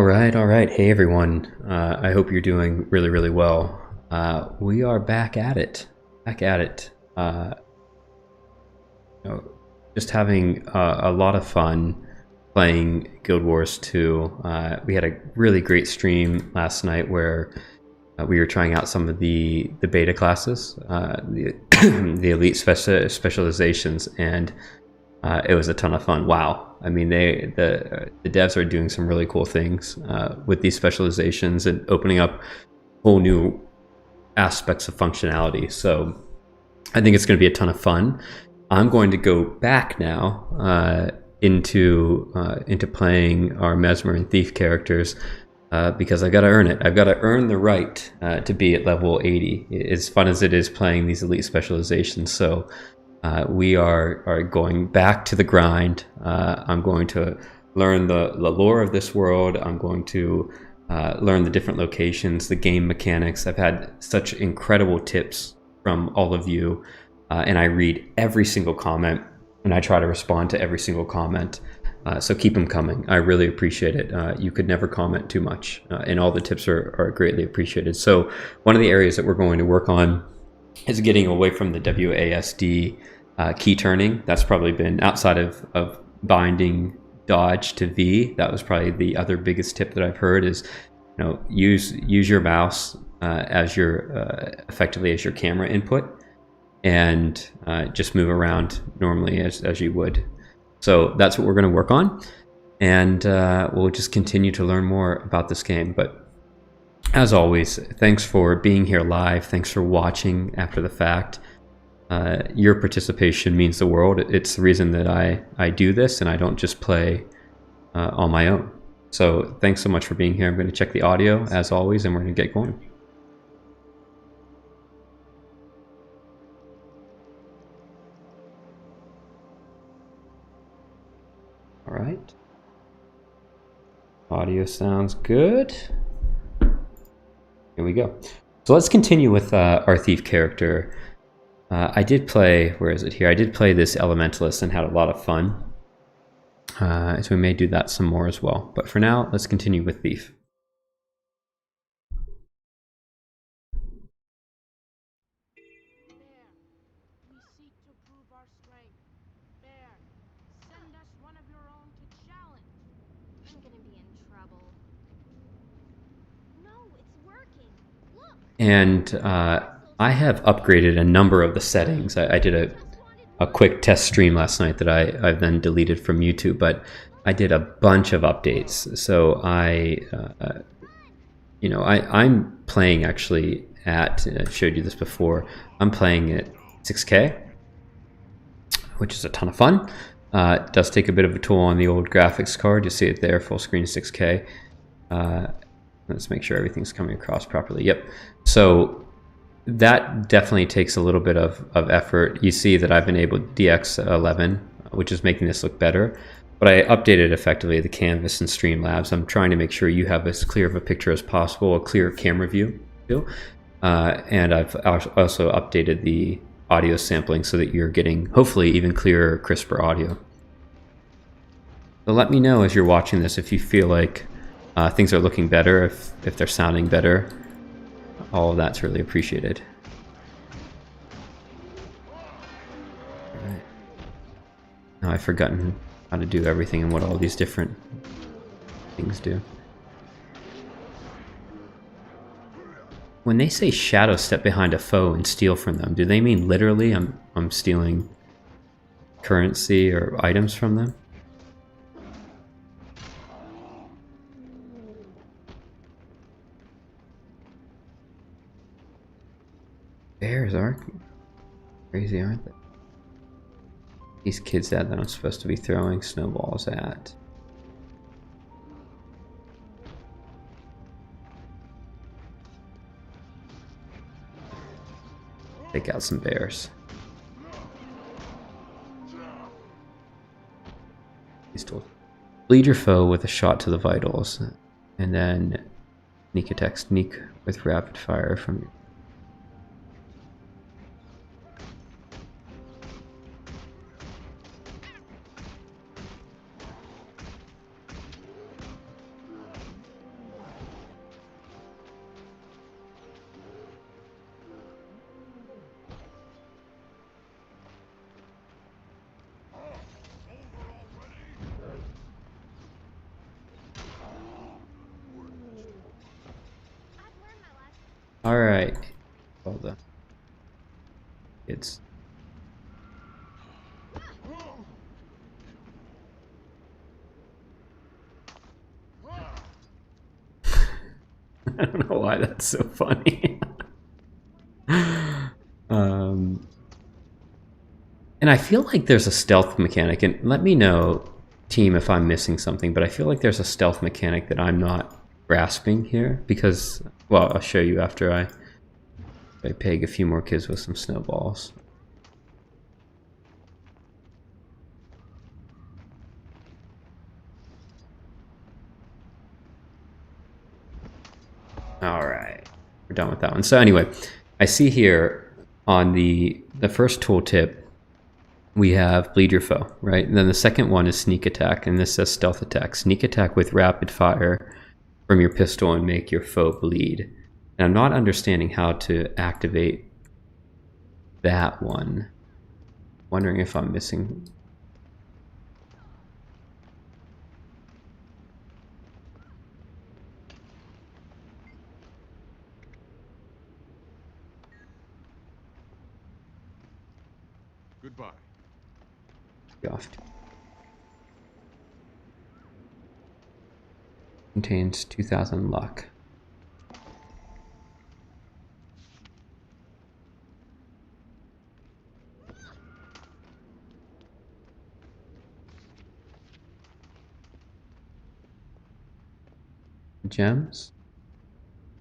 All right. Hey, everyone. I hope you're doing really, really well. We are back at it. Back at it. You know, just having a lot of fun playing Guild Wars 2. We had a really great stream last night where we were trying out some of the beta classes, the, the elite specializations, and it was a ton of fun. Wow. I mean, the devs are doing some really cool things with these specializations and opening up whole new aspects of functionality. So I think it's going to be a ton of fun. I'm going to go back now into playing our Mesmer and Thief characters because I've got to earn it. I've got to earn the right to be at level 80. As fun as it is playing these elite specializations. So we are going back to the grind. I'm going to learn the lore of this world. I'm going to learn the different locations, the game mechanics. I've had such incredible tips from all of you, and I read every single comment, and I try to respond to every single comment. So keep them coming. I really appreciate it. You could never comment too much, and all the tips are greatly appreciated. So one of the areas that we're going to work on is getting away from the WASD key turning. That's probably been outside of binding dodge to V. That was probably the other biggest tip that I've heard is, use your mouse as your effectively as your camera input, and just move around normally as you would. So that's what we're going to work on, and we'll just continue to learn more about this game. But as always, thanks for being here live. Thanks for watching after the fact. Your participation means the world. It's the reason that I do this and I don't just play on my own. So thanks so much for being here. I'm going to check the audio as always, and we're going to get going. All right. Audio sounds good. Here we go. So let's continue with our Thief character. I did play, where is it here? I did play this Elementalist and had a lot of fun. So we may do that some more as well. But for now, let's continue with Thief. And I have upgraded a number of the settings. I did a quick test stream last night that I've then deleted from YouTube, but I did a bunch of updates. So I'm playing actually at, I showed you this before, I'm playing at 6K, which is a ton of fun. It does take a bit of a toll on the old graphics card. You see it there, full screen 6K. Let's make sure everything's coming across properly. Yep. So that definitely takes a little bit of effort. You see that I've enabled DX11, which is making this look better. But I updated effectively the canvas and Streamlabs. I'm trying to make sure you have as clear of a picture as possible, a clear camera view too. And I've also updated the audio sampling so that you're getting hopefully even clearer, crisper audio. So let me know as you're watching this if you feel like things are looking better, if they're sounding better. All of that's really appreciated. All right. Now I've forgotten how to do everything and what all these different things do. When they say shadow step behind a foe and steal from them, do they mean literally I'm stealing currency or items from them? Bears are crazy, aren't they? These kids that I'm supposed to be throwing snowballs at. Take out some bears. He's told. Bleed your foe with a shot to the vitals, and then sneak attack, sneak with rapid fire from your. All right. Well done. Kids. I don't know why that's so funny. And I feel like there's a stealth mechanic, and let me know, team, if I'm missing something, but I feel like there's a stealth mechanic that I'm not grasping here because, well, I'll show you after I peg a few more kids with some snowballs. All right, we're done with that one. So anyway, I see here on the first tooltip, we have bleed your foe, right? And then the second one is sneak attack, and this says stealth attack. Sneak attack with rapid fire from your pistol and make your foe bleed. And I'm not understanding how to activate that one. Wondering if I'm missing. Goodbye. Off. Contains 2,000 luck. Gems.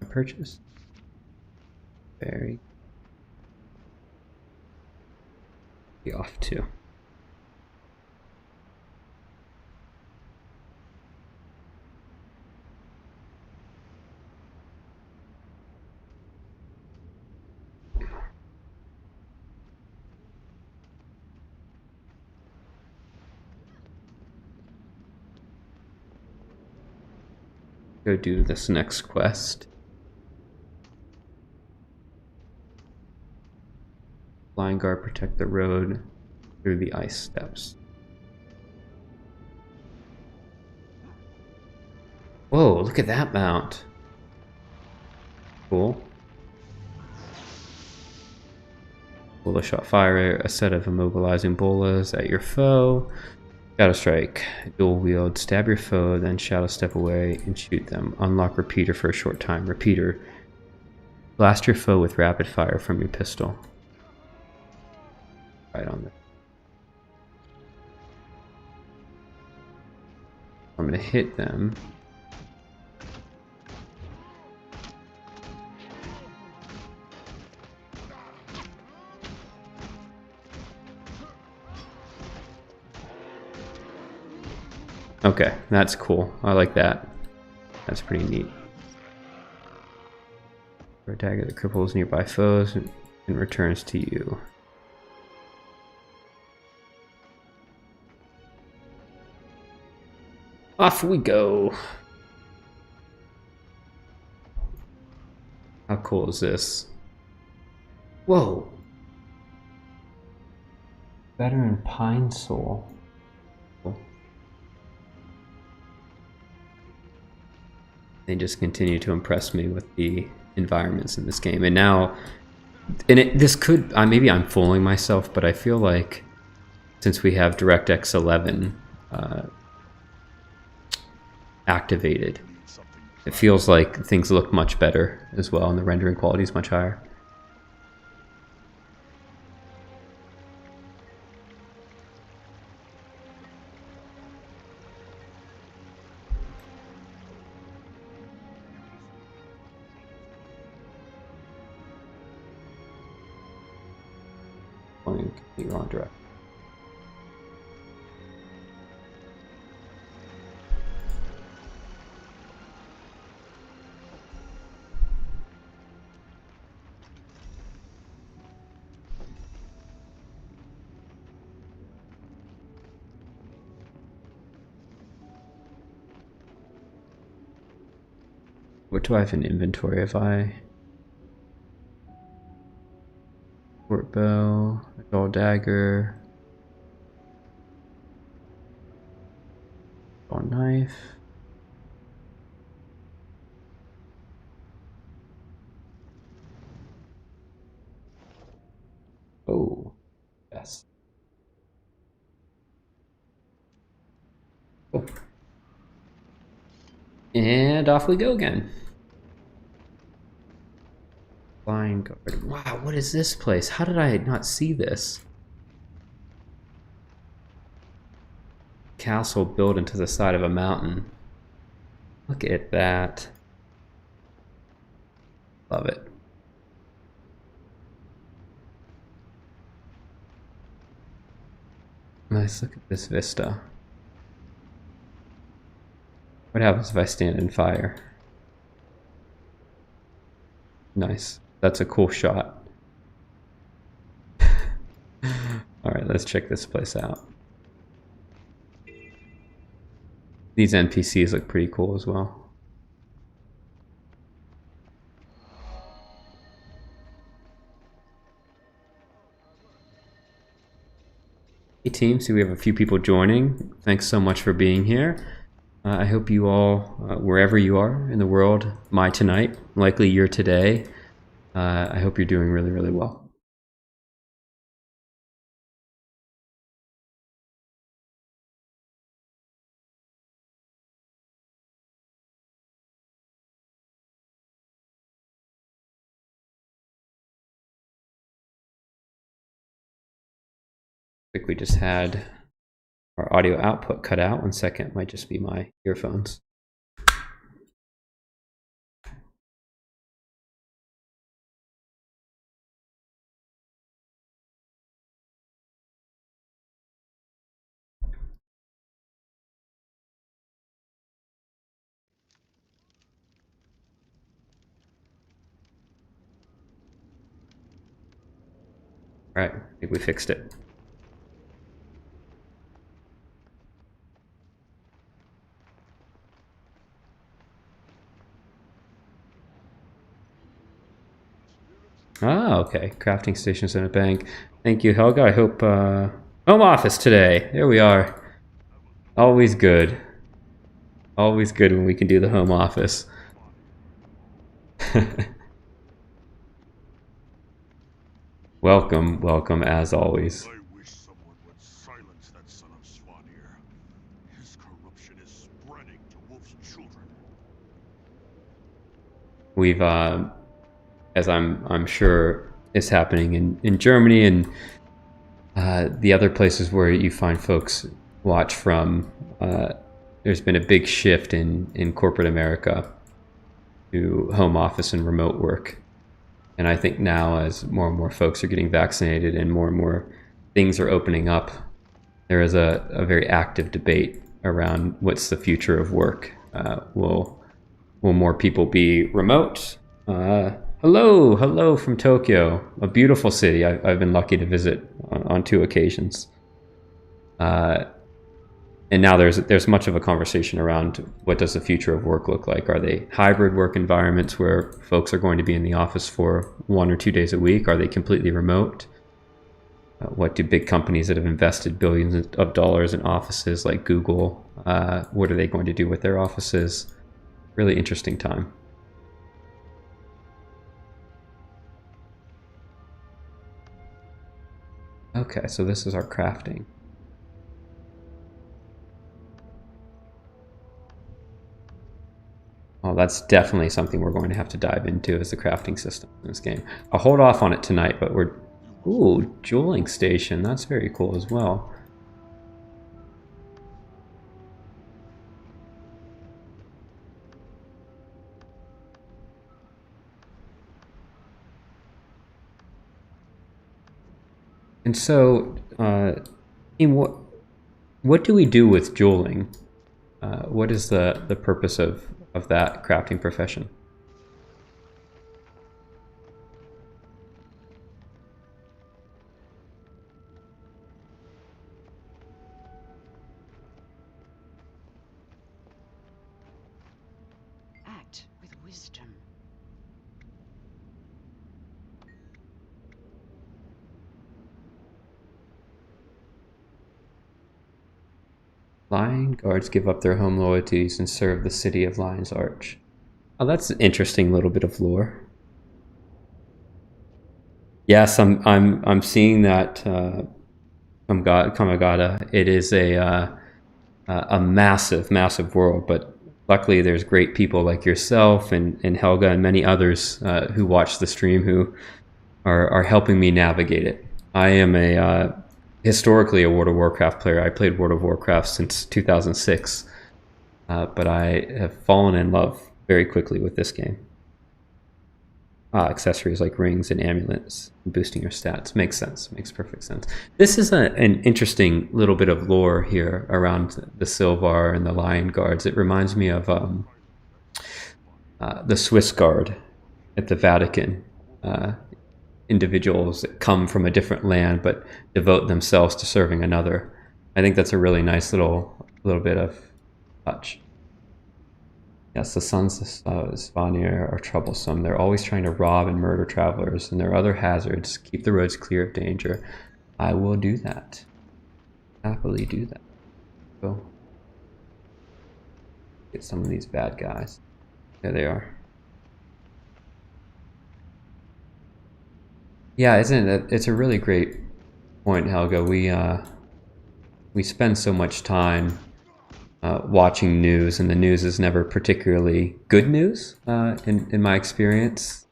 Purchase. Very. Be off too. Go do this next quest. Flying guard, protect the road through the ice steps. Whoa, look at that mount. Cool. Bola shot fire, a set of immobilizing bolas at your foe. Shadow strike, dual wield, stab your foe, then shadow step away and shoot them. Unlock repeater for a short time. Repeater, blast your foe with rapid fire from your pistol. Right on there. I'm gonna hit them. Okay, that's cool. I like that. That's pretty neat. For a dagger that cripples nearby foes and returns to you. Off we go. How cool is this? Whoa. Veteran Pine Soul. They just continue to impress me with the environments in this game. And now, this could, maybe I'm fooling myself, but I feel like since we have DirectX 11 activated, it feels like things look much better as well, and the rendering quality is much higher. You're on direct. What do I have in inventory? Have I? Short bow, a dull dagger, dull knife. And off we go again. Flying guard. Wow, what is this place? How did I not see this? Castle built into the side of a mountain. Look at that. Love it. Nice, look at this vista. What happens if I stand in fire? Nice. That's a cool shot. Alright, let's check this place out. These NPCs look pretty cool as well. Hey team, so we have a few people joining. Thanks so much for being here. I hope you all, wherever you are in the world, my tonight, likely your today, I hope you're doing really, really well. I think we just had our audio output cut out. 1 second, might just be my earphones. All right, I think we fixed it. Ah, okay. Crafting stations in a bank. Thank you, Helga. I hope home office today. There we are. Always good. Always good when we can do the home office. Welcome, welcome as always. I wish someone would silence that son of Svanir. His corruption is spreading to Wolf's children. We've, as I'm sure is happening in Germany and the other places where you find folks watch from, there's been a big shift in corporate America to home office and remote work. And I think now as more and more folks are getting vaccinated and more things are opening up, there is a very active debate around what's the future of work. Will more people be remote? Hello from Tokyo, a beautiful city I've been lucky to visit on 2 occasions. And now there's much of a conversation around what does the future of work look like? Are they hybrid work environments where folks are going to be in the office for 1 or 2 days a week? Are they completely remote? What do big companies that have invested billions of dollars in offices like Google, what are they going to do with their offices? Really interesting time. Okay, so this is our crafting. Oh, that's definitely something we're going to have to dive into as the crafting system in this game. I'll hold off on it tonight, but we're... Ooh, dueling station. That's very cool as well. And so, what do we do with dueling? What is the purpose of that crafting profession? Act with wisdom. Lion guards give up their home loyalties and serve the city of Lion's Arch. Oh, that's an interesting little bit of lore. Yes, I'm seeing that from Kamagata. It is a a massive, massive world, but luckily there's great people like yourself and Helga and many others who watch the stream who are helping me navigate it. I am historically a World of Warcraft player. I played World of Warcraft since 2006, but I have fallen in love very quickly with this game. Accessories like rings and amulets, boosting your stats. Makes sense. Makes perfect sense. This is an interesting little bit of lore here around the Sylvar and the Lion Guards. It reminds me of the Swiss Guard at the Vatican. Individuals that come from a different land but devote themselves to serving another. I think that's a really nice little bit of touch. Yes, the sons of Svanir are troublesome. They're always trying to rob and murder travelers, and there are other hazards. Keep the roads clear of danger. I will do that. Happily do that. Go get some of these bad guys. There they are. Yeah, isn't it? It's a really great point, Helga. We spend so much time watching news, and the news is never particularly good news in my experience.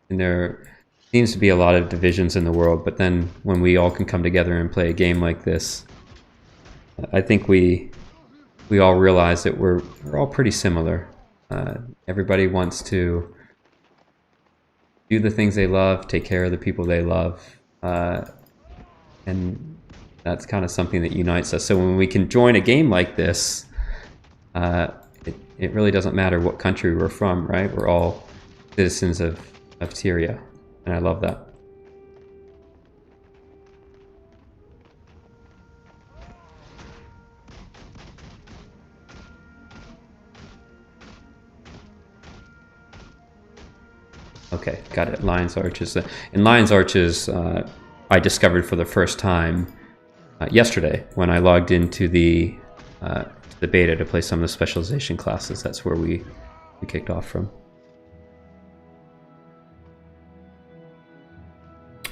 And there seems to be a lot of divisions in the world, but then when we all can come together and play a game like this, I think we all realize that we're all pretty similar. Everybody wants to do the things they love, take care of the people they love, and that's kind of something that unites us. So when we can join a game like this, it really doesn't matter what country we're from, right? We're all citizens of Tyria, and I love that. Okay, got it. Lion's Arches. In Lion's Arches, I discovered for the first time yesterday when I logged into the beta to play some of the specialization classes. That's where we kicked off from.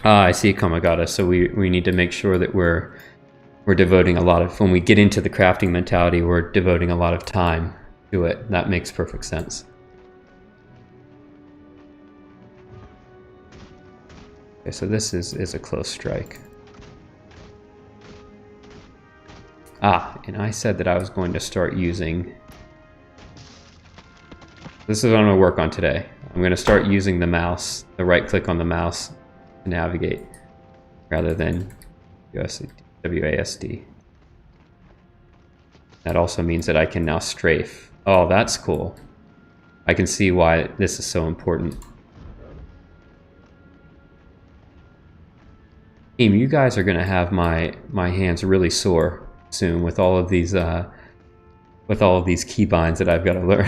I see, Kamagata. So we need to make sure that we're devoting a lot of, when we get into the crafting mentality, we're devoting a lot of time to it. That makes perfect sense. Okay, so this is a close strike. And I said that I was going to start using... This is what I'm going to work on today. I'm going to start using the mouse, the right click on the mouse to navigate, rather than WASD. That also means that I can now strafe. Oh, that's cool. I can see why this is so important. Team, you guys are going to have my hands really sore soon with all of these keybinds that I've got to learn.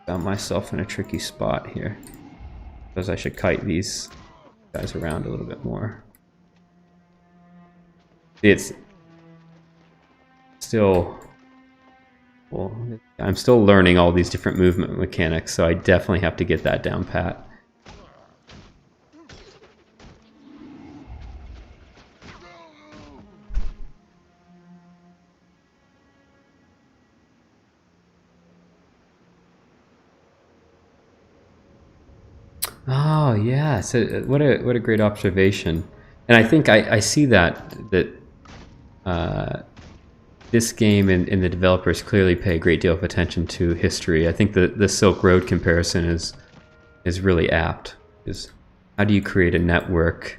Found myself in a tricky spot here. Suppose I should kite these guys around a little bit more. It's still... Well, I'm still learning all these different movement mechanics, so I definitely have to get that down pat. Oh yeah, so what a great observation, and I think I see that this game and the developers clearly pay a great deal of attention to history. I think the Silk Road comparison is really apt. Is how do you create a network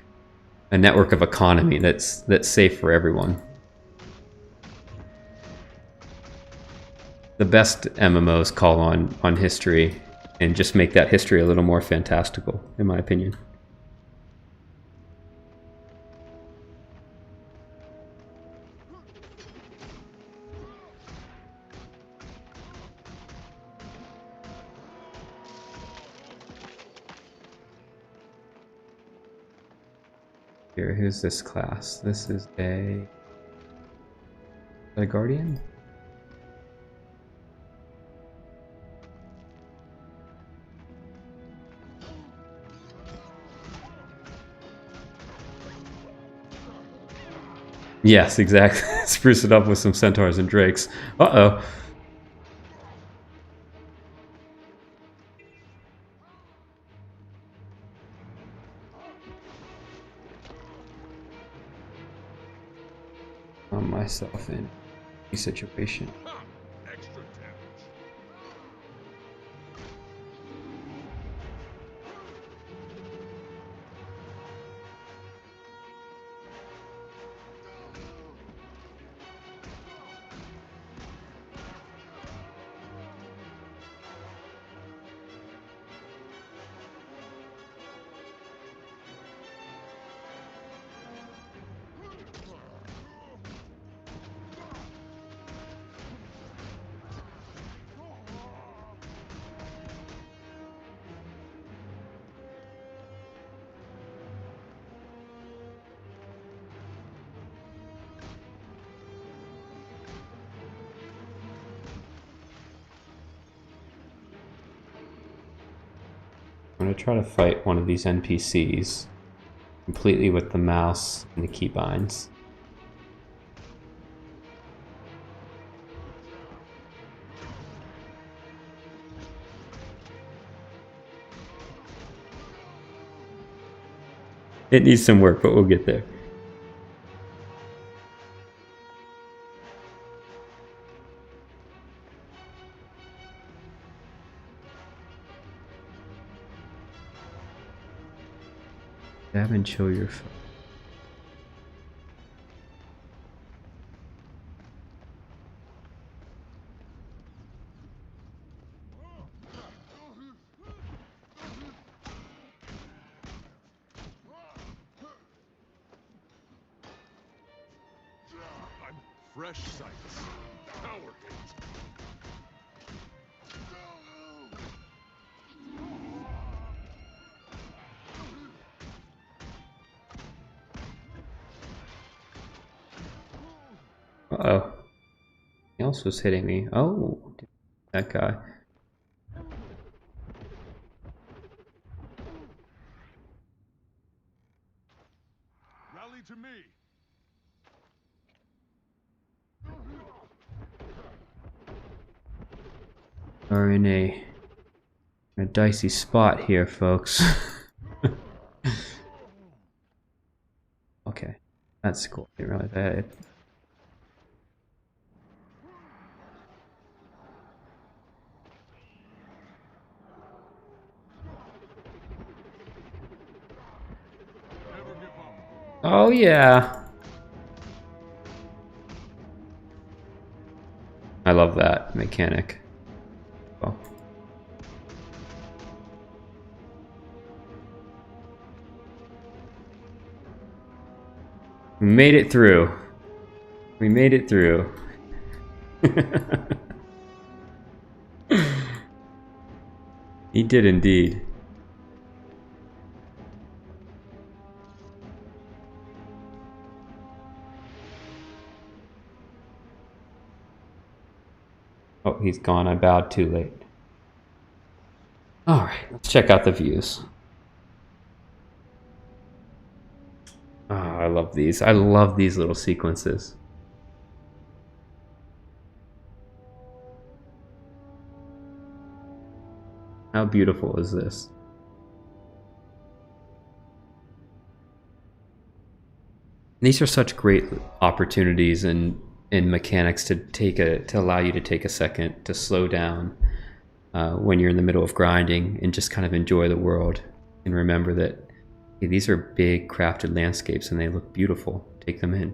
of economy that's safe for everyone? The best MMOs call on history and just make that history a little more fantastical, in my opinion. here. Who's this class? This is a guardian? Yes, exactly. Spruce it up with some centaurs and drakes. Uh-oh. Found myself in a situation. Ha! Extra damage. I'm going to try to fight one of these NPCs completely with the mouse and the keybinds. It needs some work, but we'll get there. Stab and chill your foe. I'm fresh sights. Power hit. Uh-oh. He else was hitting me. Oh, that guy. Rally to me. Are in a dicey spot here, folks. Okay, that's cool. Didn't realize I had it. Never give up. Oh yeah. I love that mechanic. Oh. We made it through. We made it through. He did indeed. Oh, he's gone. I bowed too late. Alright, let's check out the views. Oh, I love these. I love these little sequences. How beautiful is this? These are such great opportunities and mechanics to allow you to take a second to slow down when you're in the middle of grinding and just kind of enjoy the world and remember that hey, these are big crafted landscapes and they look beautiful. Take them in.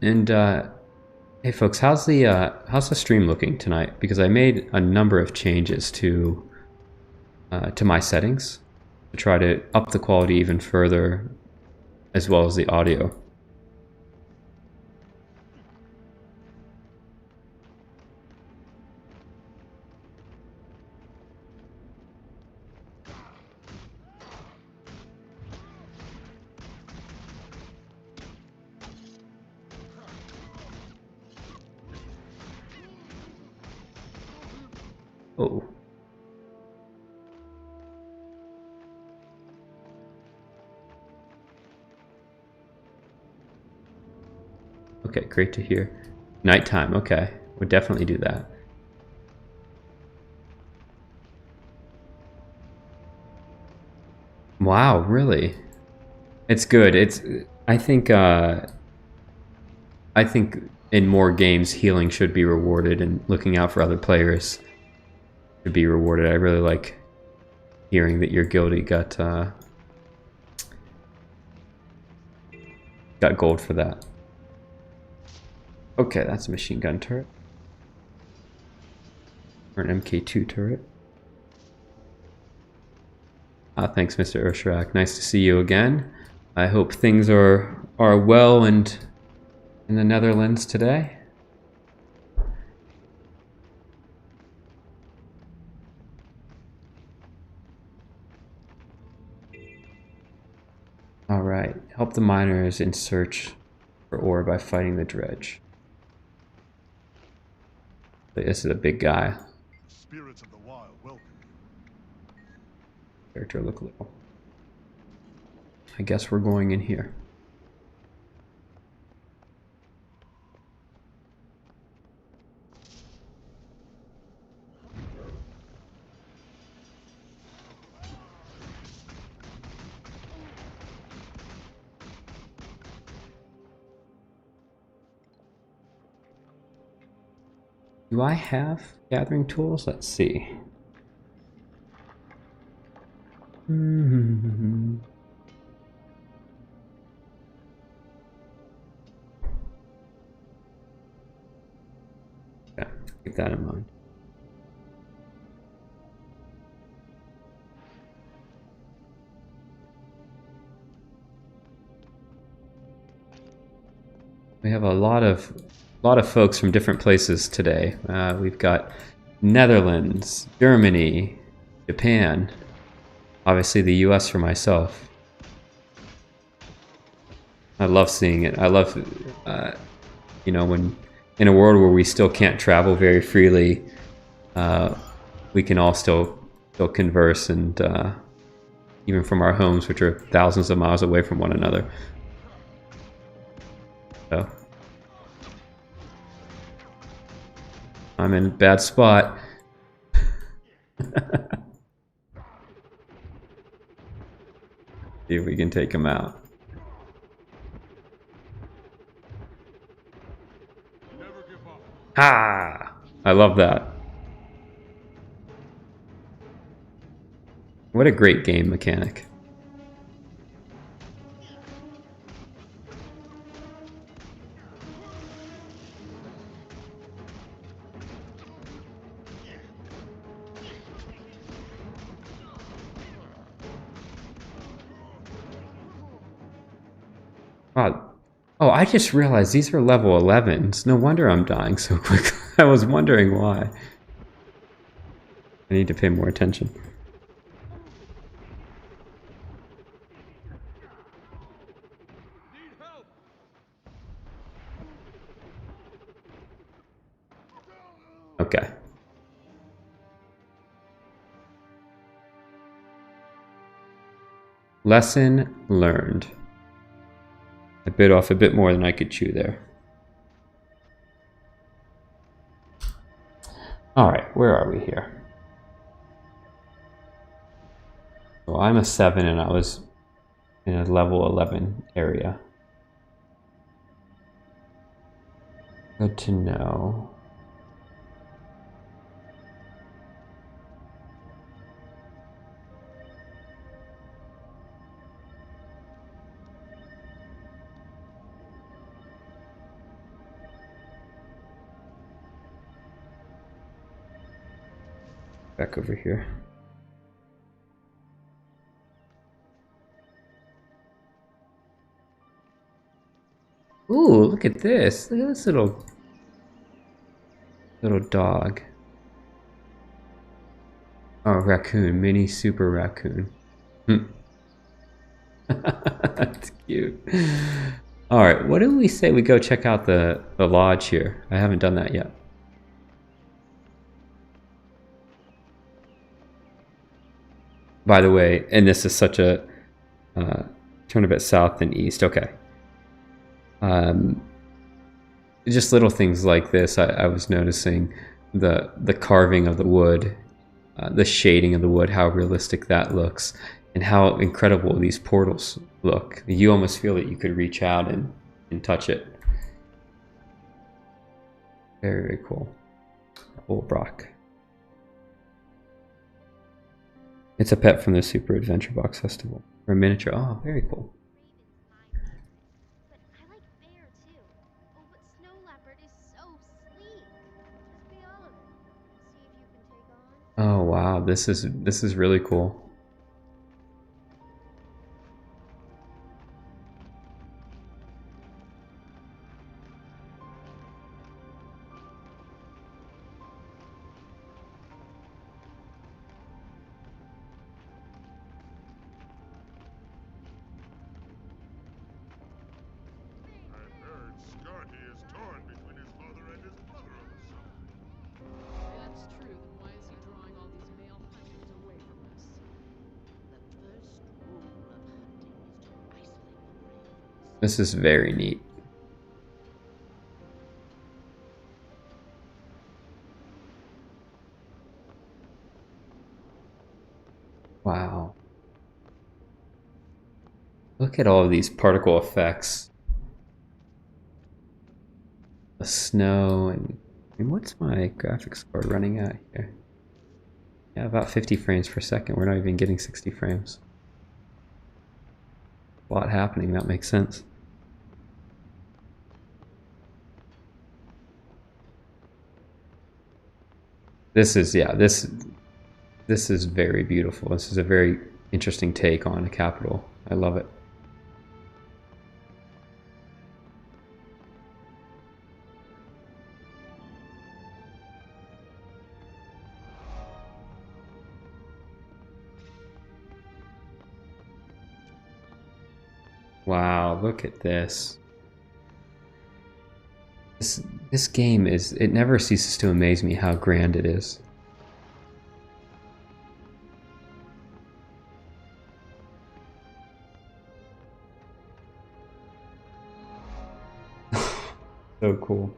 And hey folks, how's the stream looking tonight? Because I made a number of changes to my settings to try to up the quality even further, as well as the audio. Oh. Okay, great to hear. Nighttime, okay. Would definitely do that. Wow, really? It's good. I think in more games healing should be rewarded and looking out for other players should be rewarded. I really like hearing that your guildie got gold for that. Okay, that's a machine gun turret. Or an MK2 turret. Thanks, Mr. Ursharak. Nice to see you again. I hope things are well and in the Netherlands today. Alright, help the miners in search for ore by fighting the dredge. This is a big guy. Spirits of the wild welcome you. Character look little. I guess we're going in here. Do I have gathering tools? Let's see. Okay, keep that in mind. We have a lot of folks from different places today. We've got Netherlands, Germany, Japan, obviously the US for myself. I love seeing it. I love, you know, when in a world where we still can't travel very freely, we can all still converse and even from our homes, which are thousands of miles away from one another. So I'm in a bad spot. See if we can take him out. Never give up. Ah! I love that. What a great game mechanic. Wow. Oh, I just realized these are level 11s. No wonder I'm dying so quickly. I was wondering why. I need to pay more attention. Need help. Okay. Lesson learned. I bit off a bit more than I could chew there. Alright, where are we here? So I'm a 7 and I was in a level 11 area. Good to know. Back over here. Ooh, look at this. Look at this little dog. Oh, raccoon. Mini super raccoon. That's cute. Alright, what do we say we go check out the lodge here? I haven't done that yet. By the way, and this is such a turn a bit south and east. Okay. Just little things like this. I was noticing the carving of the wood, the shading of the wood, how realistic that looks, and how incredible these portals look. You almost feel that you could reach out and touch it. Very, very cool. Bullbrock. It's a pet from the Super Adventure Box Festival. Or a miniature. Oh, very cool. But I like bear too. Oh, but snow leopard is so sleek. Just be all of it. See if you can take on. Oh wow, this is really cool. I heard Scotty is torn between his mother and his brother on the subject. That's true, then why is he drawing all these male hunters away from us? The first rule of hunting is to isolate the prey. This is very neat. Wow. Look at all of these particle effects. The snow and what's my graphics card running at here? Yeah, about 50 frames per second. We're not even getting 60 frames. A lot happening, that makes sense. This is, yeah, this is very beautiful. This is a very interesting take on a capital. I love it. Wow, look at this. This game is, it never ceases to amaze me how grand it is. So cool.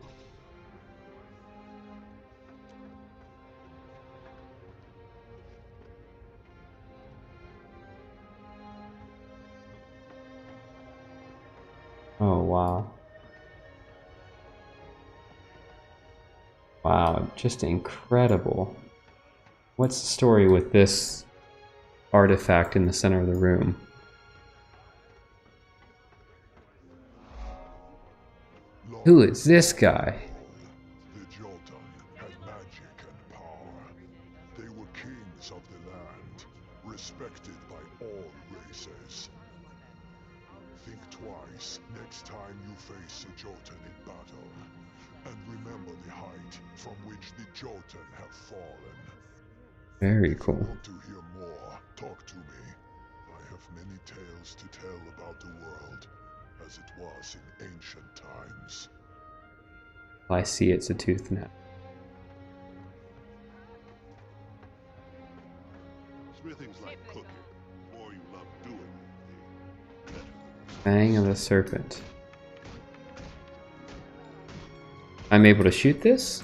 Oh, wow. Wow, just incredible. What's the story with this artifact in the center of the room? Who is this guy? The Jotun had magic and power. They were kings of the land, respected by all races. Think twice next time you face a Jotun in battle, and remember the height from which the Jotun have fallen. Very If you cool. want to hear more, talk to me. I have many tales to tell about the world, as it was in ancient times. I see it's a tooth now. Smithing's like cooking. The more you love doing it, the better. Fang of the Serpent. I'm able to shoot this?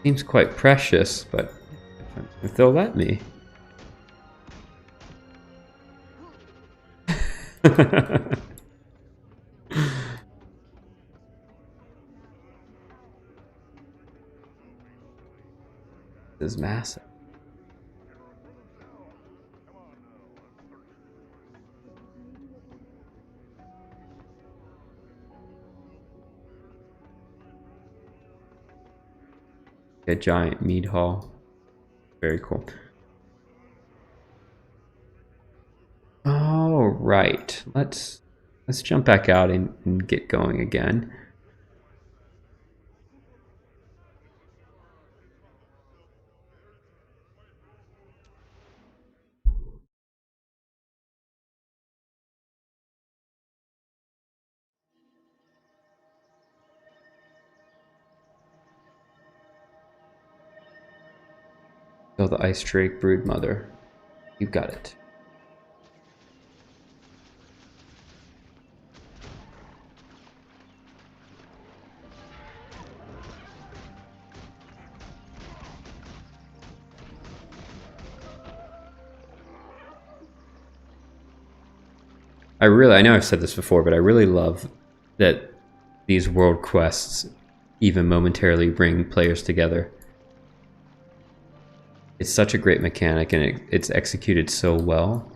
Seems quite precious, but if they'll let me. This is massive. A giant mead hall. Very cool. All right, let's jump back out and get going again. the Ice Drake Broodmother. You got it. I know I've said this before, but I really love that these world quests even momentarily bring players together. It's such a great mechanic, and it's executed so well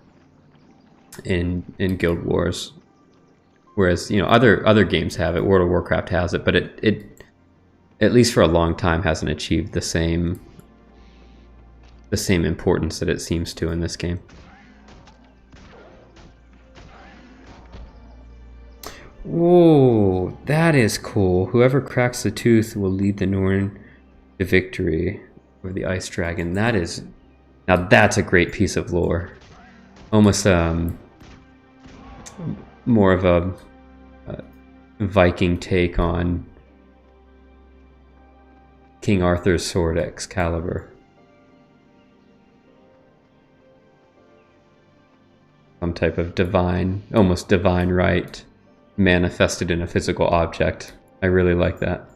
in Guild Wars. Whereas, you know, other games have it, World of Warcraft has it, but it at least for a long time hasn't achieved the same importance that it seems to in this game. Whoa, that is cool. Whoever cracks the tooth will lead the Norn to victory over the Ice Dragon. Now that's a great piece of lore. Almost more of a Viking take on King Arthur's sword Excalibur. Some type of almost divine right manifested in a physical object. I really like that.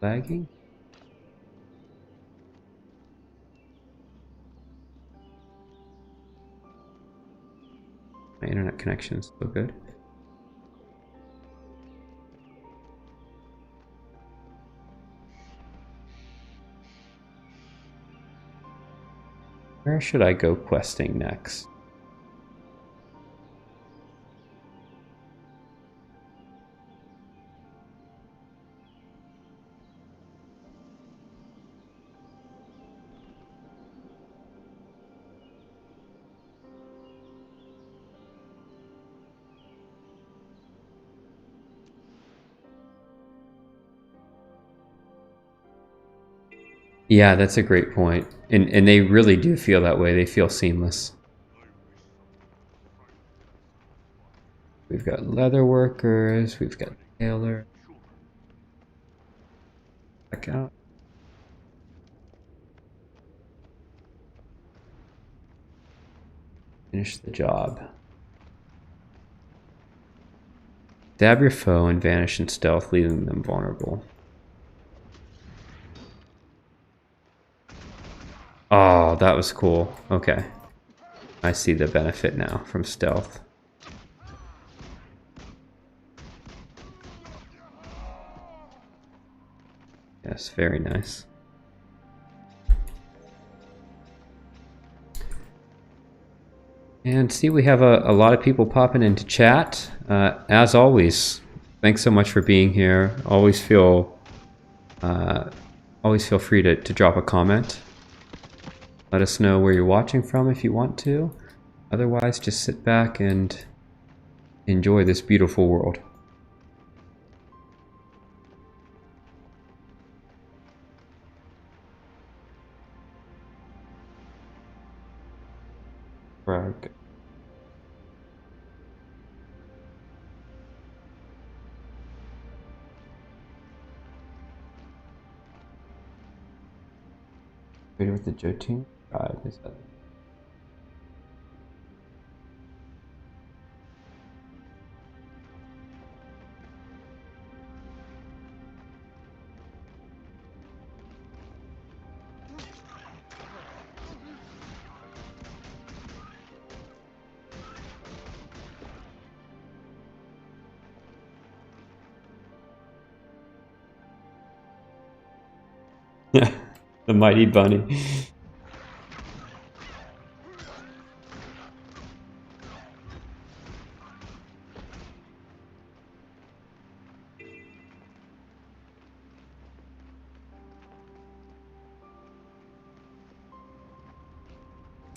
Lagging? My internet connection is so good. Where should I go questing next? Yeah, that's a great point. And they really do feel that way. They feel seamless. We've got leather workers, we've got tailor. Check out. Finish the job. Stab your foe and vanish in stealth, leaving them vulnerable. Oh, that was cool. Okay. I see the benefit now from stealth. Yes, very nice. And see, we have a lot of people popping into chat. As always, thanks so much for being here. Always feel free to drop a comment. Let us know where you're watching from if you want to. Otherwise, just sit back and enjoy this beautiful world. Right. With the Jotun tribe, is that? Yeah, the mighty bunny.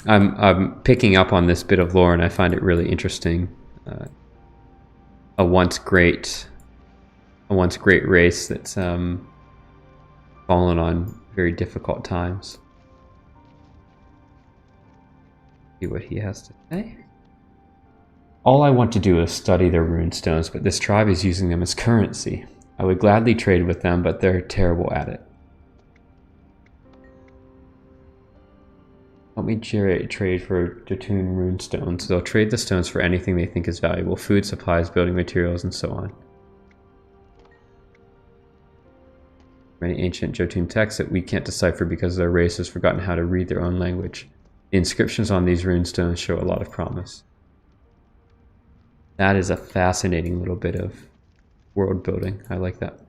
I'm picking up on this bit of lore, and I find it really interesting. A once great race that's fallen on very difficult times. See what he has to say. All I want to do is study their runestones, but this tribe is using them as currency. I would gladly trade with them, but they're terrible at it. Help me trade for Jotun runestones. They'll trade the stones for anything they think is valuable. Food, supplies, building materials, and so on. Many ancient Jotun texts that we can't decipher because their race has forgotten how to read their own language. The inscriptions on these runestones show a lot of promise. That is a fascinating little bit of world building. I like that.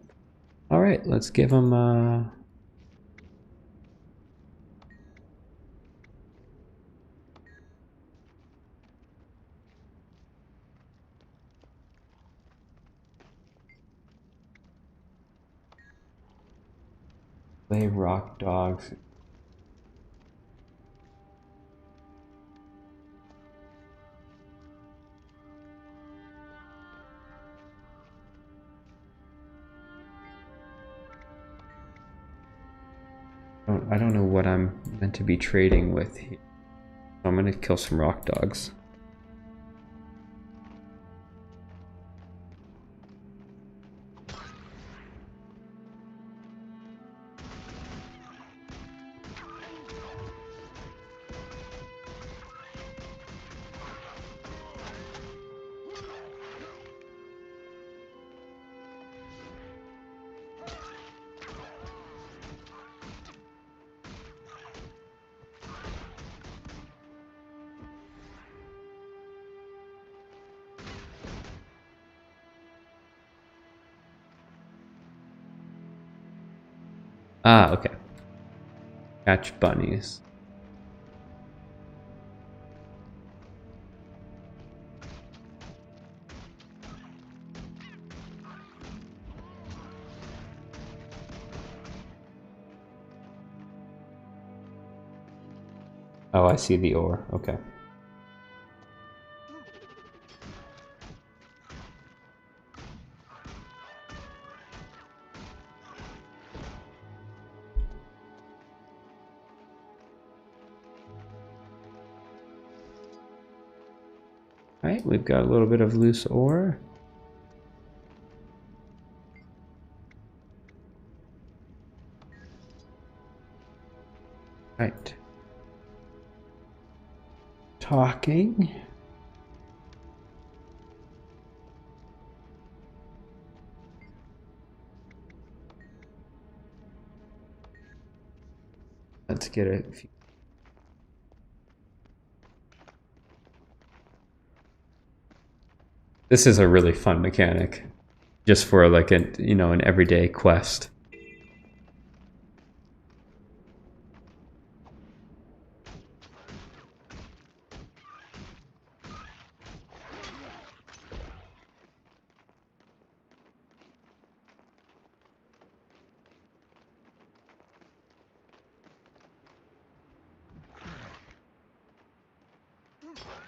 All right, let's give them... Play rock dogs. I don't know what I'm meant to be trading with here. I'm gonna kill some rock dogs. Ah, okay. Catch bunnies. Oh, I see the ore. Okay. Alright, we've got a little bit of loose ore. Right. Talking. Let's get a few. This is a really fun mechanic, just for like a, you know, an everyday quest.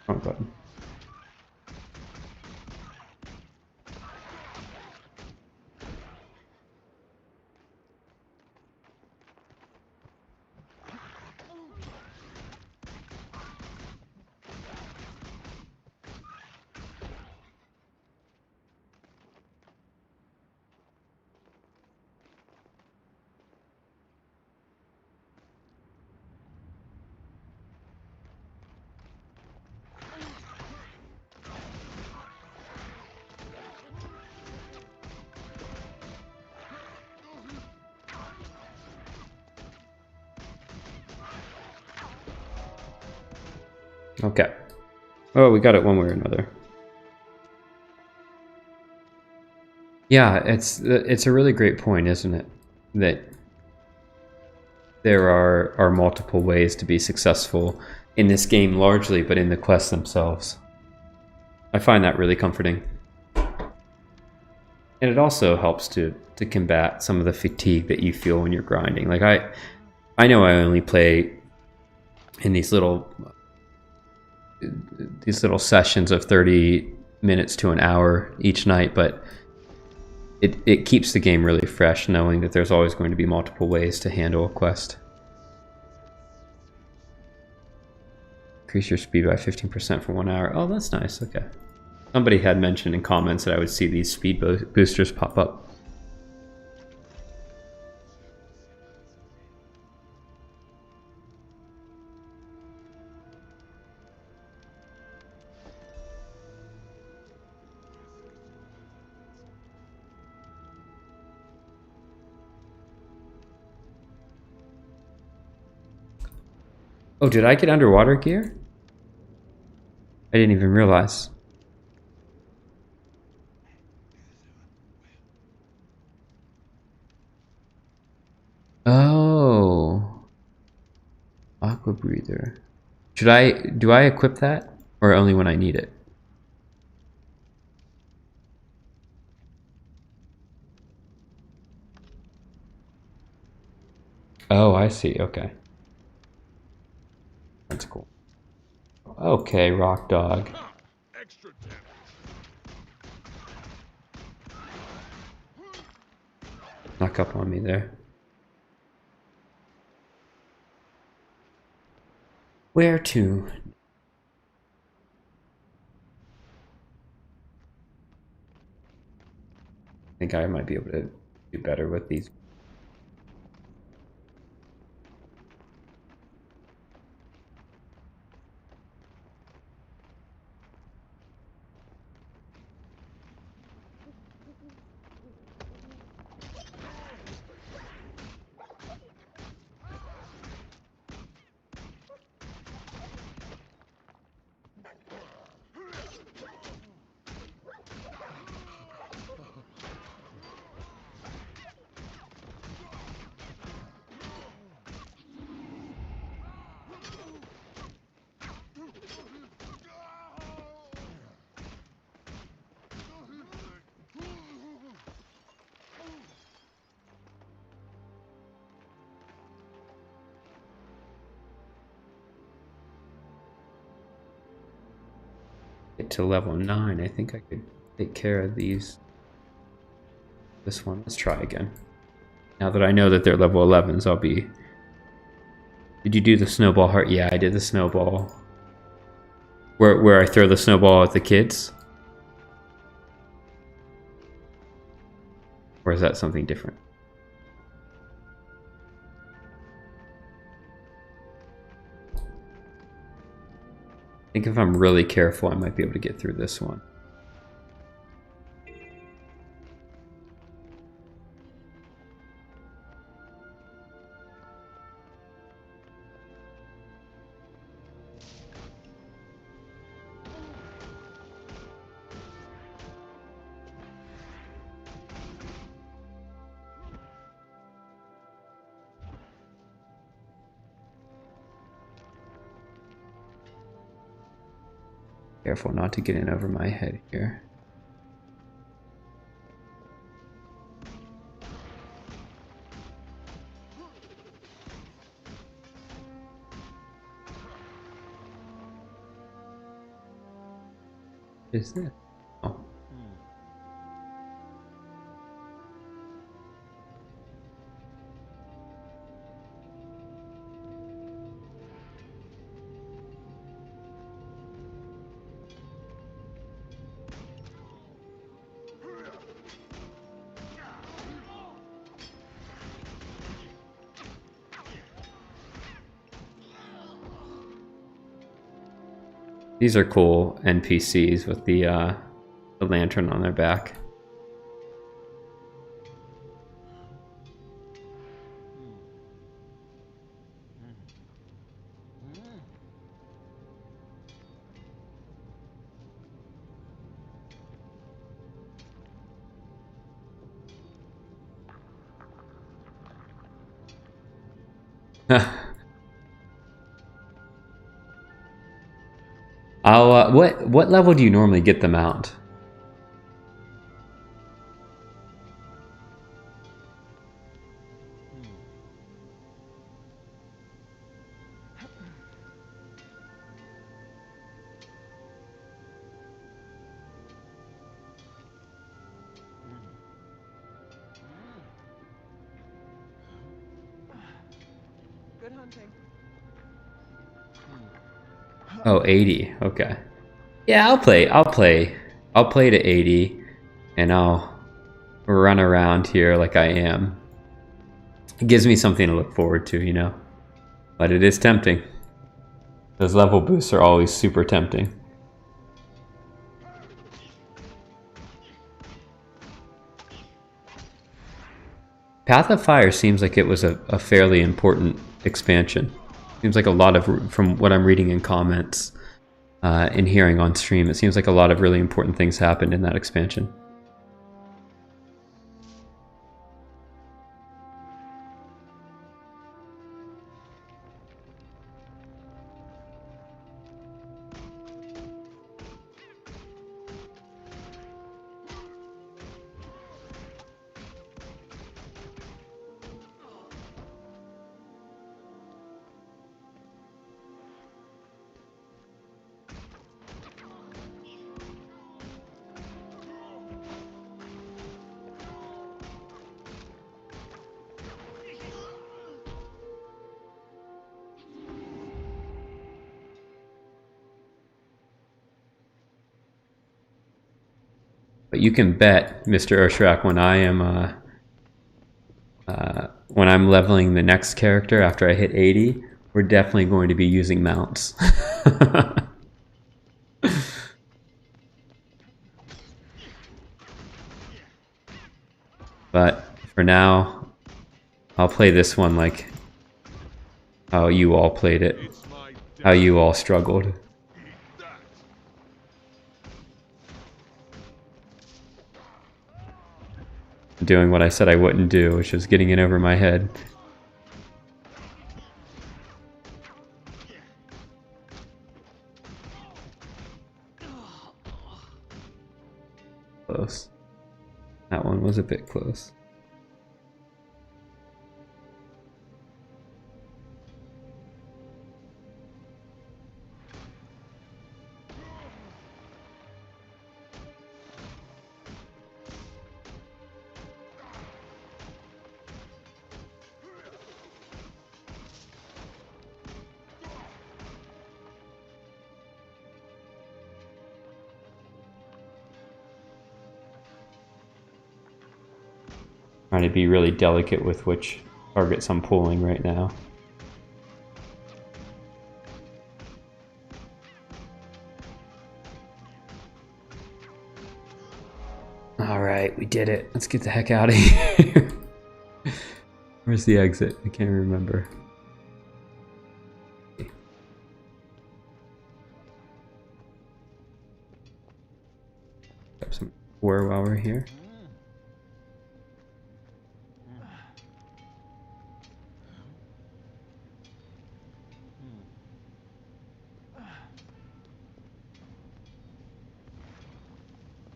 Wrong button. Okay. Oh, we got it one way or another. Yeah, it's a really great point, isn't it? That there are multiple ways to be successful in this game largely, but in the quests themselves. I find that really comforting. And it also helps to combat some of the fatigue that you feel when you're grinding. Like I know I only play in these little sessions of 30 minutes to an hour each night, but it keeps the game really fresh knowing that there's always going to be multiple ways to handle a quest. Increase your speed by 15% for 1 hour. Oh, that's nice. Okay. Somebody had mentioned in comments that I would see these speed boosters pop up. Oh, did I get underwater gear? I didn't even realize. Oh. Aqua breather. Do I equip that? Or only when I need it? Oh, I see. Okay. That's cool. Okay, rock dog. Extra damage. Knock up on me there. Where to? I think I might be able to do better with these. Get to level 9. I think I could take care of these. This one. Let's try again. Now that I know that they're level 11s, I'll be... Did you do the snowball heart? Yeah, I did the snowball. Where I throw the snowball at the kids? Or is that something different? I think if I'm really careful, I might be able to get through this one. Careful not to get in over my head here. Is this? Oh. These are cool NPCs with the lantern on their back. I'll what level do you normally get them out? Good hunting. Oh, 80. Okay. Yeah, I'll play. I'll play to 80 and I'll run around here like I am. It gives me something to look forward to, you know? But it is tempting. Those level boosts are always super tempting. Path of Fire seems like it was a fairly important expansion. Seems like a lot of, from what I'm reading in comments and hearing on stream, it seems like a lot of really important things happened in that expansion. But you can bet, Mr. Urshrak, when I'm leveling the next character after I hit 80, we're definitely going to be using mounts. But for now, I'll play this one like how you all played it, how you all struggled. Doing what I said I wouldn't do, which was getting it over my head. Close. That one was a bit close. Trying to be really delicate with which targets I'm pulling right now. Alright, we did it. Let's get the heck out of here. Where's the exit? I can't remember. Grab some ore while we're here.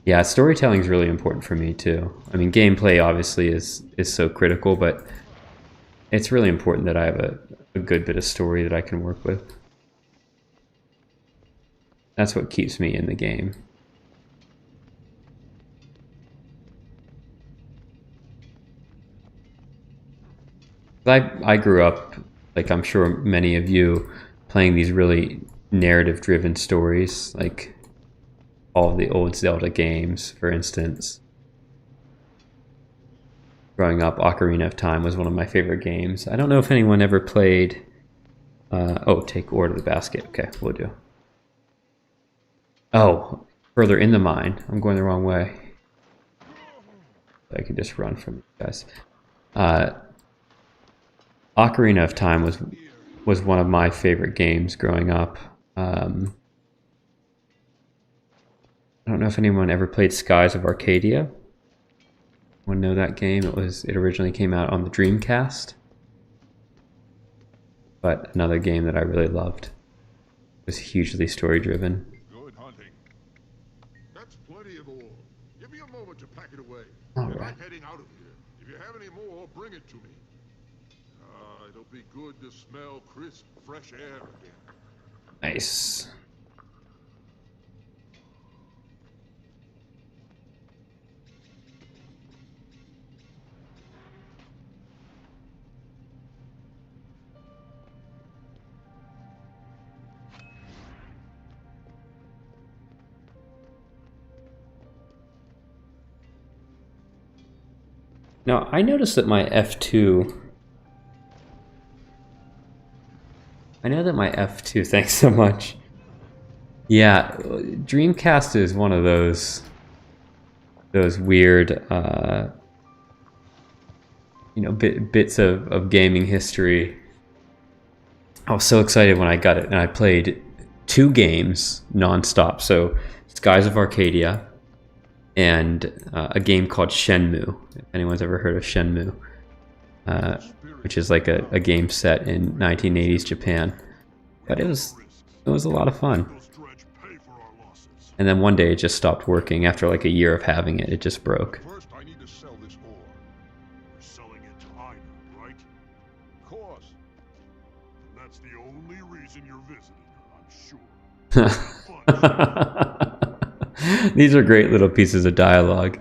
Yeah, storytelling is really important for me too. I mean, gameplay obviously is so critical, but it's really important that I have a good bit of story that I can work with. That's what keeps me in the game. I grew up, like I'm sure many of you, playing these really narrative-driven stories, like all the old Zelda games, for instance. Growing up, Ocarina of Time was one of my favorite games. I don't know if anyone ever played... oh, take ore to the basket. Okay, we'll do. Oh, further in the mine. I'm going the wrong way. I can just run from you guys. Ocarina of Time was one of my favorite games growing up. I don't know if anyone ever played Skies of Arcadia. Anyone know that game? It originally came out on the Dreamcast. But another game that I really loved. It was hugely story driven. Good hunting. That's plenty of ore. Give me a moment to pack it away. All And right. I'm heading out of here. If you have any more, bring it to me. It'll be good to smell crisp, fresh air again. Nice. Now, I noticed that my F2... I know that my F2... Thanks so much. Yeah, Dreamcast is one of those weird, you know, bits of gaming history. I was so excited when I got it, and I played 2 games non-stop. So, Skies of Arcadia, and a game called Shenmue. If anyone's ever heard of Shenmue, which is like a game set in 1980s Japan. But it was a lot of fun. And then one day it just stopped working after like a year of having it. It just broke. First, I need to sell this ore. You're selling it to Ina, right? Of course. And that's the only reason you're visiting her, I'm sure. These are great little pieces of dialogue.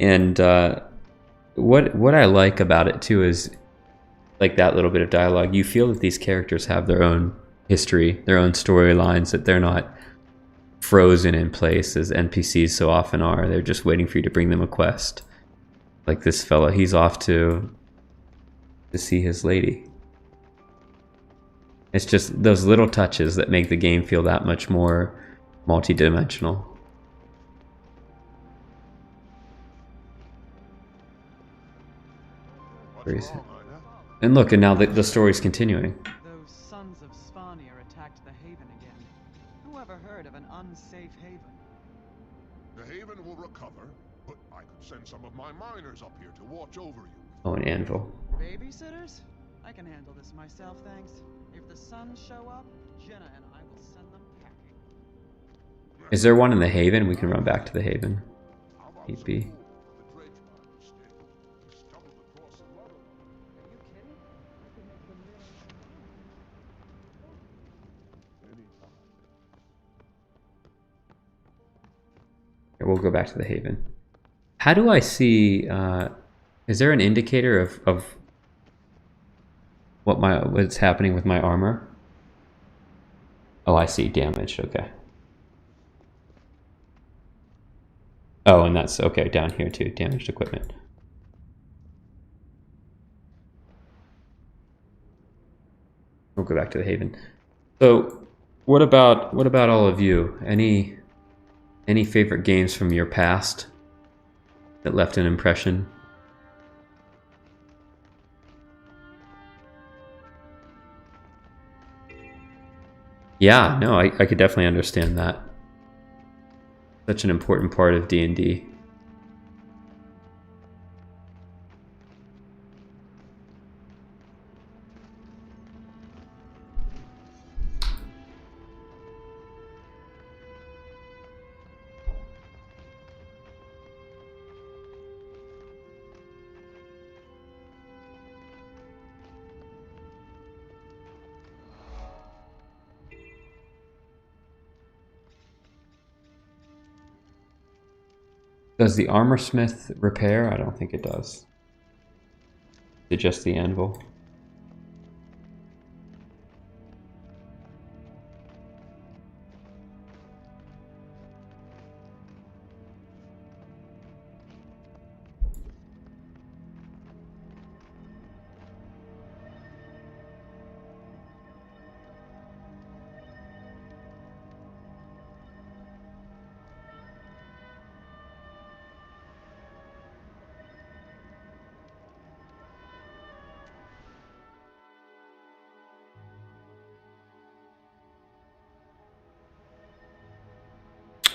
And what I like about it too is like that little bit of dialogue. You feel that these characters have their own history, their own storylines, that they're not frozen in place as NPCs so often are. They're just waiting for you to bring them a quest. Like this fella, he's off to see his lady. It's just those little touches that make the game feel that much more multi-dimensional. What's wrong, Ina? And look, and now the story's continuing. Those sons of Svanir attacked the Haven again. Who ever heard of an unsafe haven? The Haven will recover, but I could send some of my miners up here to watch over you. Oh, an anvil. Babysitters? I can handle this myself, thanks. If the Suns show up, Jenna and I will send them packing. Is there one in the Haven? We can run back to the Haven. How about Need some be. wool for the dredge mine instead? We stumbled across a lot of them. Are you kidding? I can make them there. Anytime. Okay, we'll go back to the Haven. How do I see? Is there an indicator of what's happening with my armor? Oh, I see. Damaged. Okay. Oh, and that's okay down here too. Damaged equipment. We'll go back to the Haven. So, what about all of you? Any favorite games from your past that left an impression? Yeah, no, I could definitely understand that. Such an important part of D&D. Does the armor smith repair? I don't think it does. Is it just the anvil?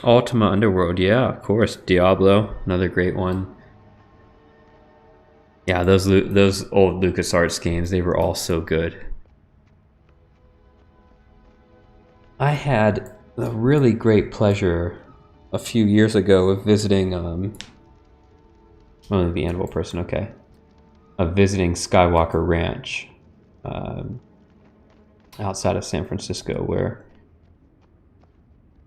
Ultima Underworld, yeah, of course. Diablo, another great one. Yeah, those old LucasArts games, they were all so good. I had a really great pleasure a few years ago of visiting, only the Anvil person, okay. Of visiting Skywalker Ranch outside of San Francisco, where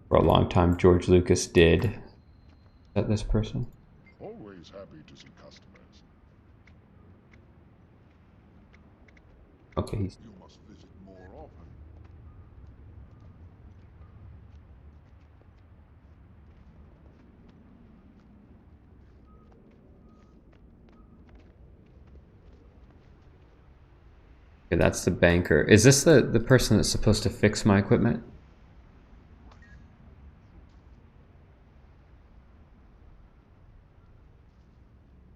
for a long time George Lucas did. Is that this person? Always happy to see customers. Okay, he's... You must visit more often. Okay, that's the banker. Is this the person that's supposed to fix my equipment?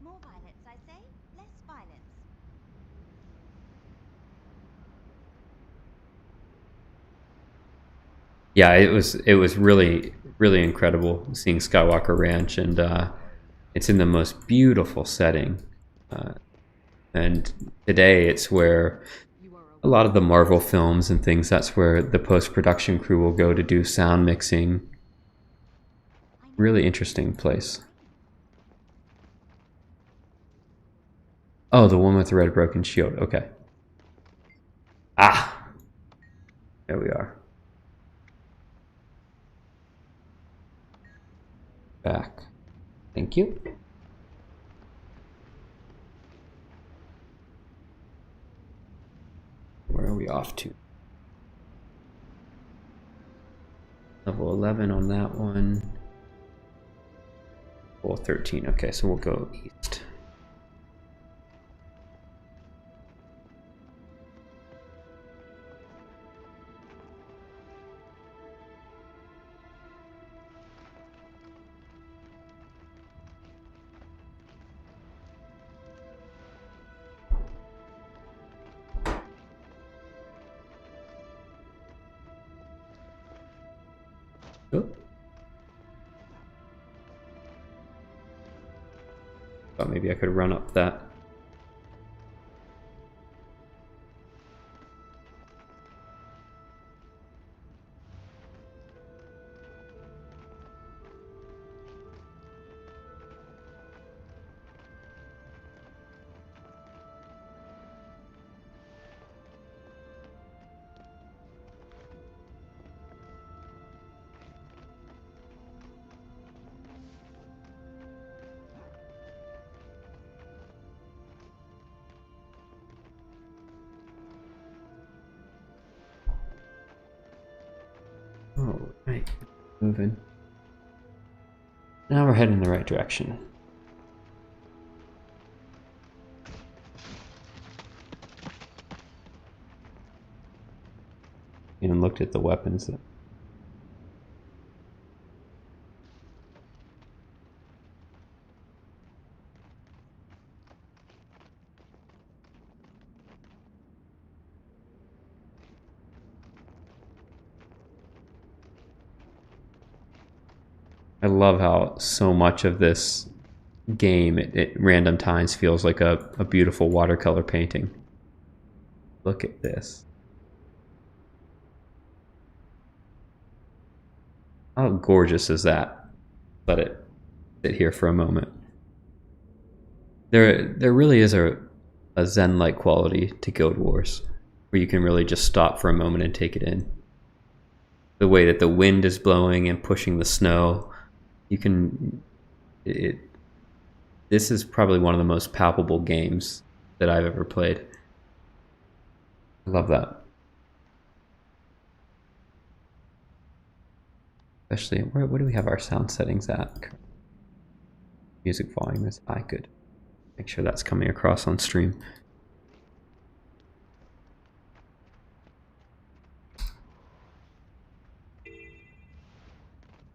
More violence, I say. Less violence. Yeah, it was really incredible seeing Skywalker Ranch, and it's in the most beautiful setting. Uh, and today it's where You are a lot of the Marvel films and things, that's where the post-production crew will go to do sound mixing. Really interesting place. Oh, the one with the red broken shield. Okay. Ah, there we are. Back. Thank you. Where are we off to? Level 11 on that one. Level 13. Okay, so we'll go east. Oh. Thought maybe I could run up that. All right, moving. Now we're heading in the right direction. And looked at the weapons. I love how so much of this game at random times feels like a beautiful watercolor painting. Look at this. How gorgeous is that? Let it sit here for a moment. There really is a zen-like quality to Guild Wars, where you can really just stop for a moment and take it in. The way that the wind is blowing and pushing the snow, you can. This is probably one of the most palpable games that I've ever played. I love that. Especially, where do we have our sound settings at? Music volume is high, good. Make sure that's coming across on stream.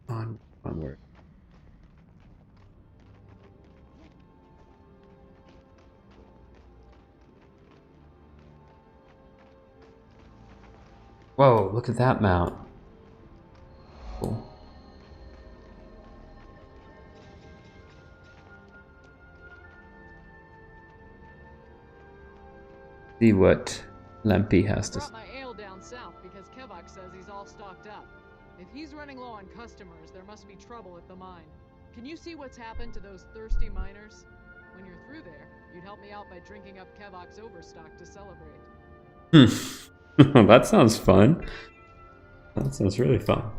Onward. Whoa, look at that mount. Cool. See what Lempy has to say. brought my ale down south because Kevok says he's all stocked up. If he's running low on customers, there must be trouble at the mine. Can you see what's happened to those thirsty miners? When you're through there, you'd help me out by drinking up Kevok's overstock to celebrate. That sounds fun. That sounds really fun.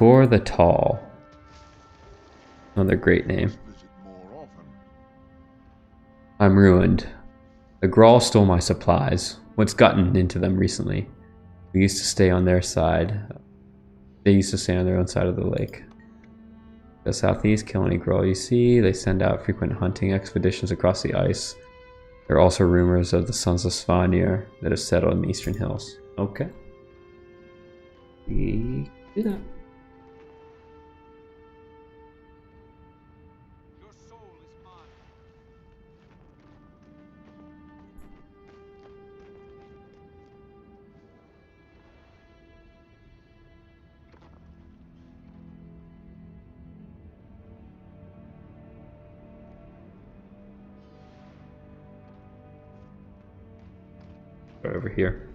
Tor the Tall. Another great name. Visit more often. I'm ruined. The Grawl stole my supplies. What's gotten into them recently? We used to stay on their side. They used to stay on their own side of the lake. The southeast, kill any Grawl you see. They send out frequent hunting expeditions across the ice. There are also rumors of the Sons of Svanir that have settled in the eastern hills. Okay. We do that. Your soul is mine. Right over here.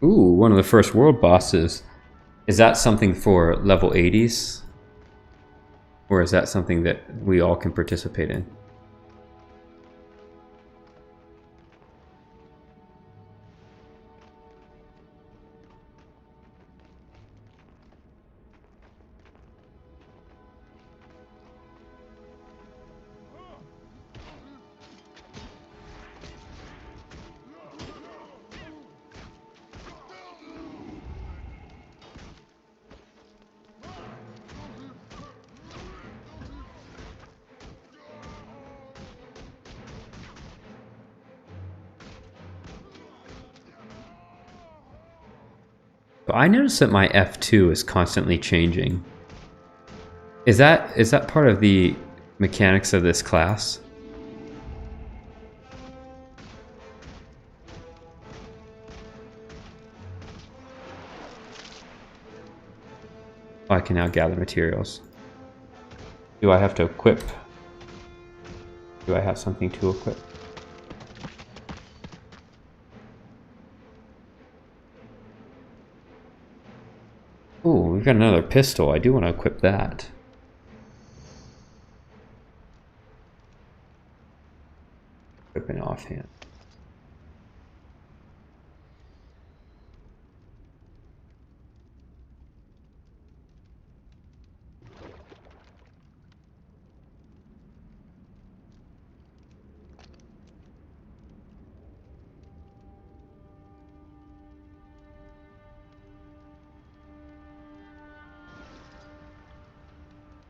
Ooh, one of the first world bosses. Is that something for level 80s? Or is that something that we all can participate in? But I noticed that my F2 is constantly changing. Is that part of the mechanics of this class? Oh, I can now gather materials. Do I have to equip? Do I have something to equip? Ooh, we've got another pistol. I do want to equip that. Equipping offhand.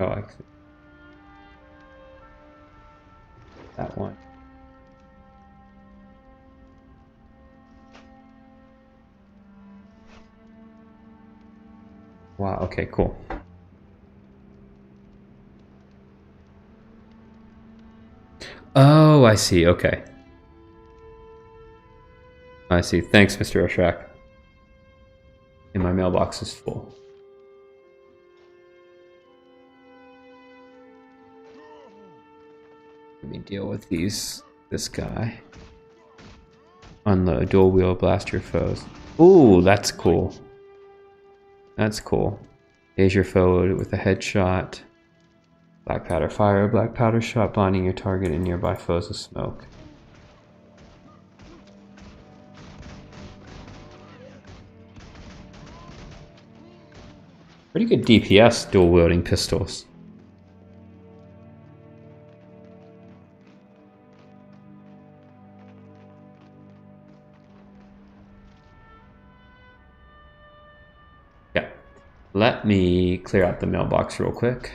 Oh, I see. That one. Wow, okay, cool. Oh, I see, okay. I see. Thanks, Mr. Oshak. And my mailbox is full. Let me deal with this guy. Unload, dual wheel, blast your foes. Ooh, that's cool. That's cool. Phase your foe with a headshot. Black powder fire, black powder shot, blinding your target and nearby foes with smoke. Pretty good DPS dual wielding pistols. Yeah. Let me clear out the mailbox real quick.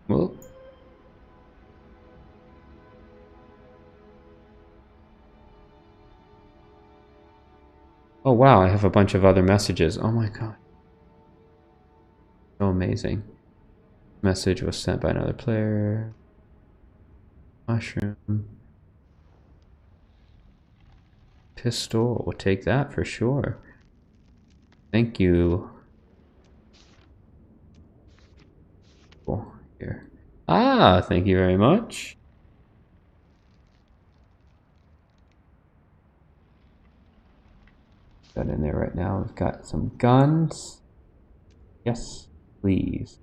Well, oh wow, I have a bunch of other messages. Oh my god. So amazing. Message was sent by another player. Mushroom. Pistol, we'll take that for sure. Thank you. Cool. Here. Ah, thank you very much. Got in there right now. We've got some guns. Yes, please.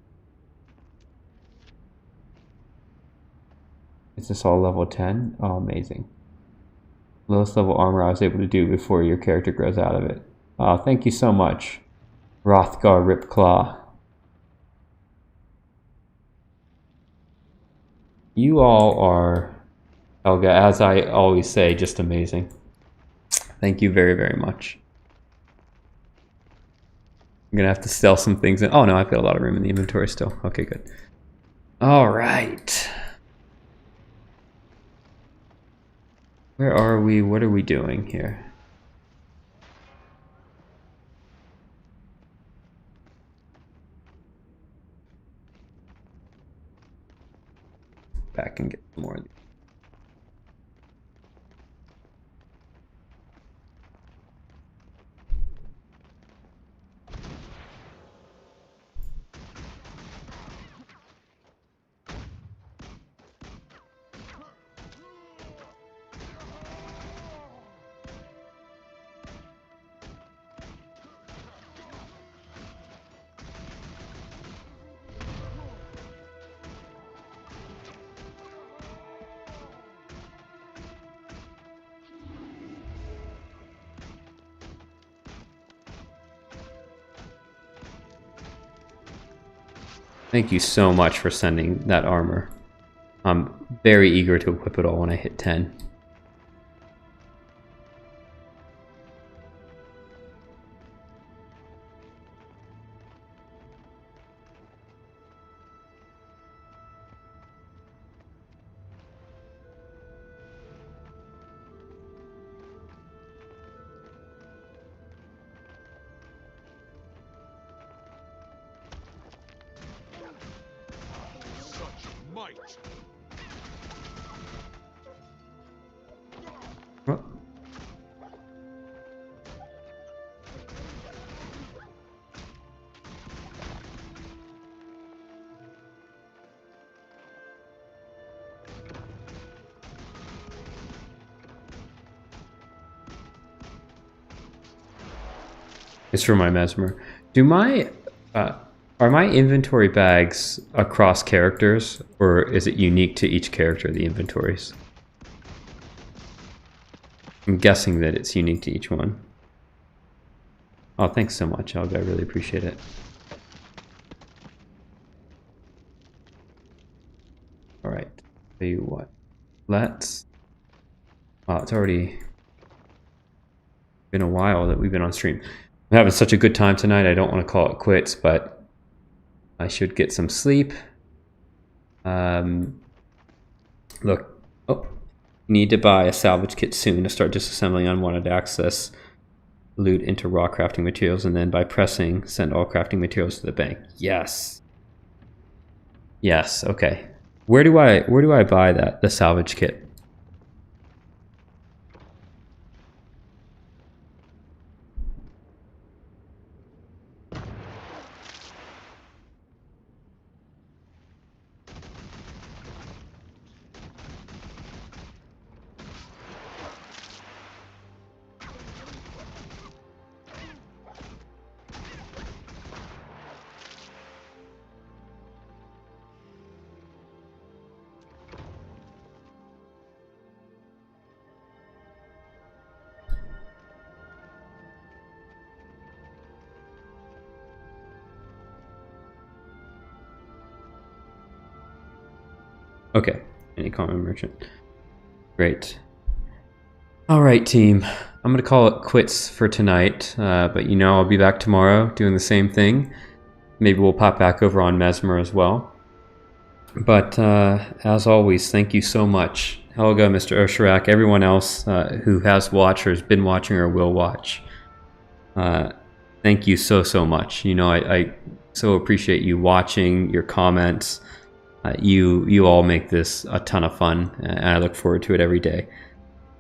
Is this all level 10? Oh, amazing. Lowest level armor I was able to do before your character grows out of it. Oh, thank you so much, Rothgar Ripclaw. You all are, Helga, as I always say, just amazing. Thank you very, very much. I'm gonna have to sell some things in. Oh no, I've got a lot of room in the inventory still. Okay, good. All right. Where are we? What are we doing here? Back and get some more of these. Thank you so much for sending that armor. I'm very eager to equip it all when I hit 10. Such might! Oh. It's for my Mesmer. Do my are my inventory bags across characters, or is it unique to each character, the inventories? I'm guessing that it's unique to each one. Oh, thanks so much, Helga. I really appreciate it. All right. Tell you what. Let's. Wow, it's already been a while that we've been on stream. I'm having such a good time tonight. I don't want to call it quits, but I should get some sleep. Look. Oh. Need to buy a salvage kit soon to start disassembling unwanted access loot into raw crafting materials, and then by pressing send all crafting materials to the bank. Yes. Yes, okay. Where do I buy that, the salvage kit? Okay, any common merchant. Great. All right, team. I'm going to call it quits for tonight, but you know I'll be back tomorrow doing the same thing. Maybe we'll pop back over on Mesmer as well. But as always, thank you so much, Helga, Mr. Oshirak, everyone else who has watched or has been watching or will watch. Thank you so much. You know, I so appreciate you watching, your comments. You all make this a ton of fun, and I look forward to it every day.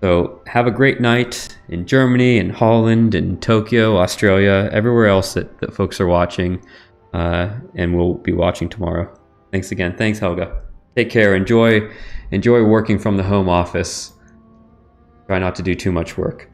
So have a great night in Germany and Holland and Tokyo, Australia, everywhere else that folks are watching. And we'll be watching tomorrow. Thanks again. Thanks, Helga. Take care. Enjoy working from the home office. Try not to do too much work.